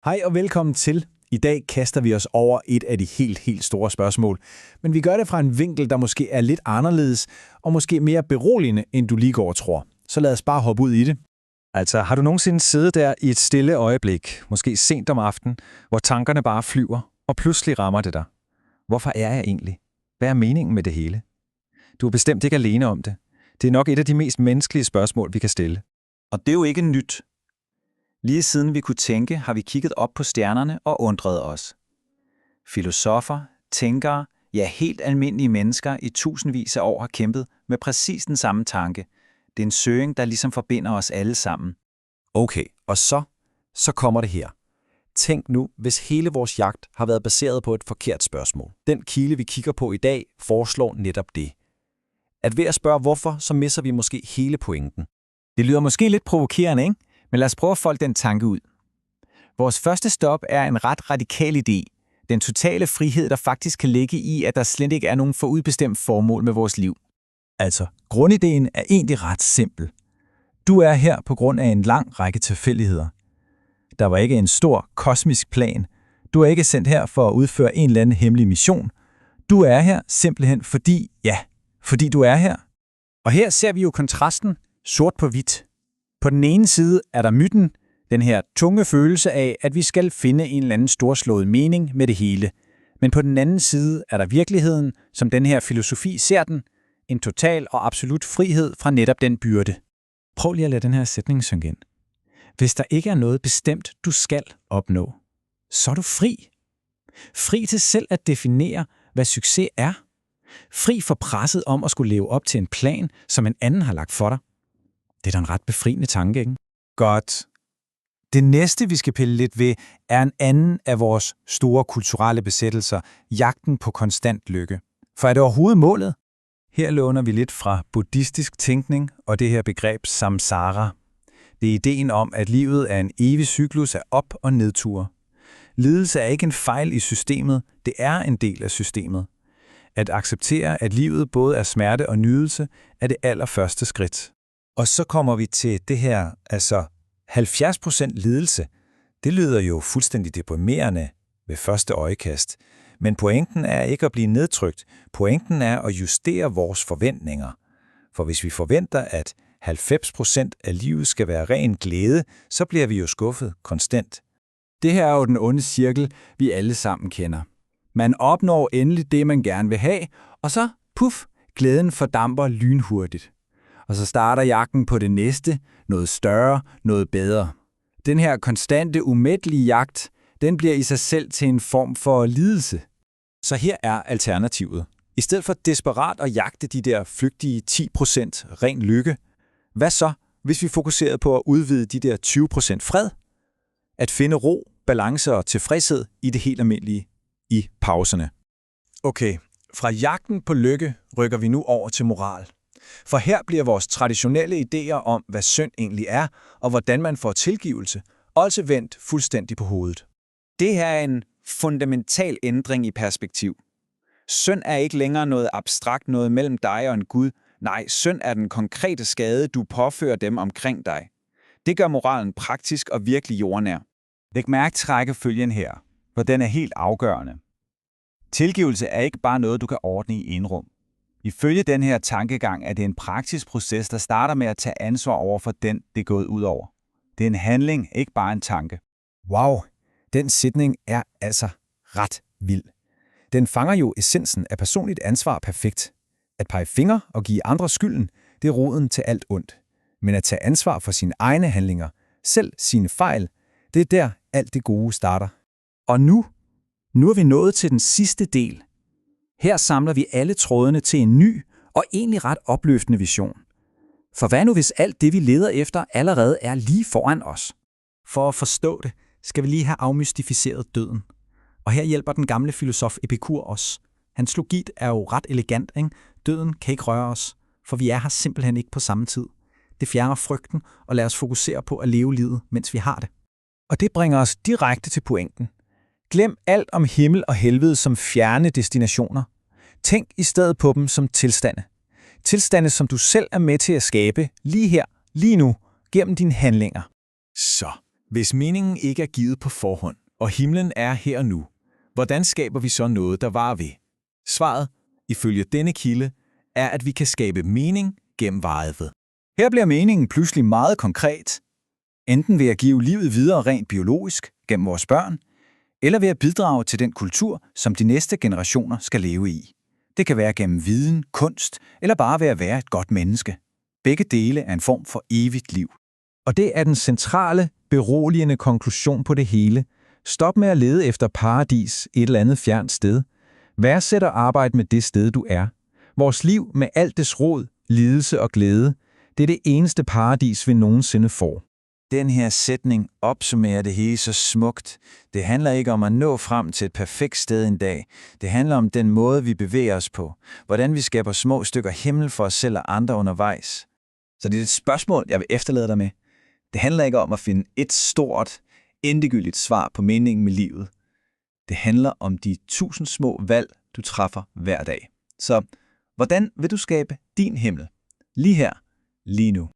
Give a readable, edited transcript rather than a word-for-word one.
Hej og velkommen til. I dag kaster vi os over et af de helt store spørgsmål. Men vi gør det fra en vinkel, der måske er lidt anderledes og måske mere beroligende, end du lige går og tror. Så lad os bare hoppe ud i det. Altså, har du nogensinde siddet der i et stille øjeblik, måske sent om aftenen, hvor tankerne bare flyver, og pludselig rammer det dig? Hvorfor er jeg egentlig? Hvad er meningen med det hele? Du er bestemt ikke alene om det. Det er nok et af de mest menneskelige spørgsmål, vi kan stille. Og det er jo ikke nyt. Lige siden vi kunne tænke, har vi kigget op på stjernerne og undret os. Filosofer, tænkere, ja helt almindelige mennesker i tusindvis af år har kæmpet med præcis den samme tanke. Det er en søgen, der ligesom forbinder os alle sammen. Okay, og så kommer det her. Tænk nu, hvis hele vores jagt har været baseret på et forkert spørgsmål. Den kilde, vi kigger på i dag, foreslår netop det. At ved at spørge hvorfor, så misser vi måske hele pointen. Det lyder måske lidt provokerende, ikke? Men lad os prøve at folde den tanke ud. Vores første stop er en ret radikal idé. Den totale frihed, der faktisk kan ligge i, at der slet ikke er nogen forudbestemt formål med vores liv. Altså, grundideen er egentlig ret simpel. Du er her på grund af en lang række tilfældigheder. Der var ikke en stor kosmisk plan. Du er ikke sendt her for at udføre en eller anden hemmelig mission. Du er her simpelthen fordi du er her. Og her ser vi jo kontrasten sort på hvidt. På den ene side er der myten, den her tunge følelse af, at vi skal finde en eller anden storslået mening med det hele. Men på den anden side er der virkeligheden, som den her filosofi ser den, en total og absolut frihed fra netop den byrde. Prøv lige at lade den her sætning synge ind. Hvis der ikke er noget bestemt, du skal opnå, så er du fri. Fri til selv at definere, hvad succes er. Fri for presset om at skulle leve op til en plan, som en anden har lagt for dig. Det er da en ret befriende tanke, ikke? Godt. Det næste, vi skal pille lidt ved, er en anden af vores store kulturelle besættelser, jagten på konstant lykke. For er det overhovedet målet? Her låner vi lidt fra buddhistisk tænkning og det her begreb samsara. Det er ideen om, at livet er en evig cyklus af op- og nedture. Lidelse er ikke en fejl i systemet, det er en del af systemet. At acceptere, at livet både er smerte og nydelse, er det allerførste skridt. Og så kommer vi til det her, 70% lidelse. Det lyder jo fuldstændig deprimerende ved første øjekast. Men pointen er ikke at blive nedtrykt. Pointen er at justere vores forventninger. For hvis vi forventer, at 90% af livet skal være ren glæde, så bliver vi jo skuffet konstant. Det her er jo den onde cirkel, vi alle sammen kender. Man opnår endelig det, man gerne vil have, og så, glæden fordamper lynhurtigt. Og så starter jagten på det næste, noget større, noget bedre. Den her konstante, umættelige jagt, den bliver i sig selv til en form for lidelse. Så her er alternativet. I stedet for desperat at jagte de der flygtige 10% ren lykke, hvad så, hvis vi fokuserede på at udvide de der 20% fred? At finde ro, balance og tilfredshed i det helt almindelige, i pauserne. Okay, fra jagten på lykke rykker vi nu over til moral. For her bliver vores traditionelle idéer om, hvad synd egentlig er, og hvordan man får tilgivelse, også vendt fuldstændig på hovedet. Det her er en fundamental ændring i perspektiv. Synd er ikke længere noget abstrakt noget mellem dig og en Gud. Nej, synd er den konkrete skade, du påfører dem omkring dig. Det gør moralen praktisk og virkelig jordnær. Læg mærke til rækkefølgen her, for den er helt afgørende. Tilgivelse er ikke bare noget, du kan ordne i enrum. Ifølge den her tankegang er det en praktisk proces, der starter med at tage ansvar over for den, det er gået ud over. Det er en handling, ikke bare en tanke. Wow, den sætning er altså ret vild. Den fanger jo essensen af personligt ansvar perfekt. At pege fingre og give andre skylden, det er roden til alt ondt. Men at tage ansvar for sine egne handlinger, selv sine fejl, det er der alt det gode starter. Og nu er vi nået til den sidste del. Her samler vi alle trådene til en ny og egentlig ret opløftende vision. For hvad nu hvis alt det, vi leder efter, allerede er lige foran os? For at forstå det, skal vi lige have afmystificeret døden. Og her hjælper den gamle filosof Epikur os. Hans logik er jo ret elegant, ikke? Døden kan ikke røre os, for vi er her simpelthen ikke på samme tid. Det fjerner frygten og lader os fokusere på at leve livet, mens vi har det. Og det bringer os direkte til pointen. Glem alt om himmel og helvede som fjerne destinationer. Tænk i stedet på dem som tilstande. Tilstande, som du selv er med til at skabe lige her, lige nu, gennem dine handlinger. Så, Hvis meningen ikke er givet på forhånd, og himlen er her og nu, hvordan skaber vi så noget, der varer ved? Svaret, ifølge denne kilde, er, at vi kan skabe mening gennem varet ved. Her bliver meningen pludselig meget konkret, enten ved at give livet videre rent biologisk gennem vores børn, eller ved at bidrage til den kultur, som de næste generationer skal leve i. Det kan være gennem viden, kunst, eller bare ved at være et godt menneske. Begge dele er en form for evigt liv. Og det er den centrale, beroligende konklusion på det hele. Stop med at lede efter paradis et eller andet fjernt sted. Værdsæt at arbejde med det sted, du er. Vores liv med alt dets rod, lidelse og glæde, det er det eneste paradis, vi nogensinde får. Den her sætning opsummerer det hele så smukt. Det handler ikke om at nå frem til et perfekt sted en dag. Det handler om den måde, vi bevæger os på. Hvordan vi skaber små stykker himmel for os selv og andre undervejs. Så det er et spørgsmål, jeg vil efterlade dig med. Det handler ikke om at finde et stort, endegyldigt svar på meningen med livet. Det handler om de 1000 små valg, du træffer hver dag. Så hvordan vil du skabe din himmel? Lige her, lige nu.